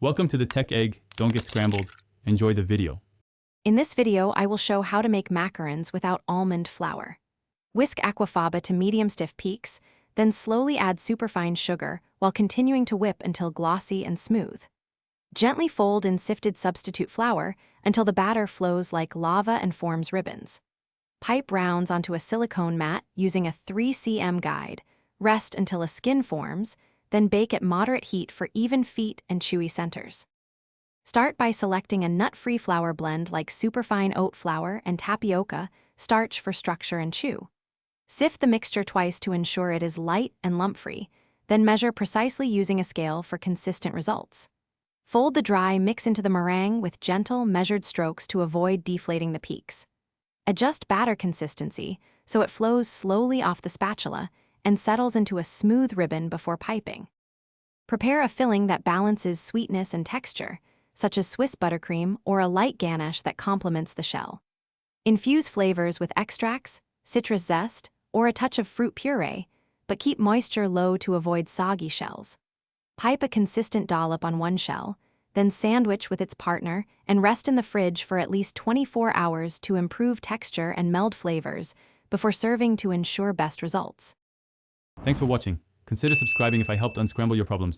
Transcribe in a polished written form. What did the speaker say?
Welcome to the Tech Egg. Don't get scrambled. Enjoy the video. In this video, I will show how to make macarons without almond flour. Whisk aquafaba to medium stiff peaks, then slowly add superfine sugar while continuing to whip until glossy and smooth. Gently fold in sifted substitute flour until the batter flows like lava and forms ribbons. Pipe rounds onto a silicone mat using a 3 cm guide, rest until a skin forms, then bake at moderate heat for even feet and chewy centers. Start by selecting a nut-free flour blend like superfine oat flour and tapioca, starch for structure and chew. Sift the mixture twice to ensure it is light and lump-free, then measure precisely using a scale for consistent results. Fold the dry mix into the meringue with gentle, measured strokes to avoid deflating the peaks. Adjust batter consistency so it flows slowly off the spatula and settles into a smooth ribbon before piping. Prepare a filling that balances sweetness and texture, such as Swiss buttercream or a light ganache that complements the shell. Infuse flavors with extracts, citrus zest, or a touch of fruit puree, but keep moisture low to avoid soggy shells. Pipe a consistent dollop on one shell, then sandwich with its partner and rest in the fridge for at least 24 hours to improve texture and meld flavors before serving to ensure best results. Thanks for watching. Consider subscribing if I helped unscramble your problems.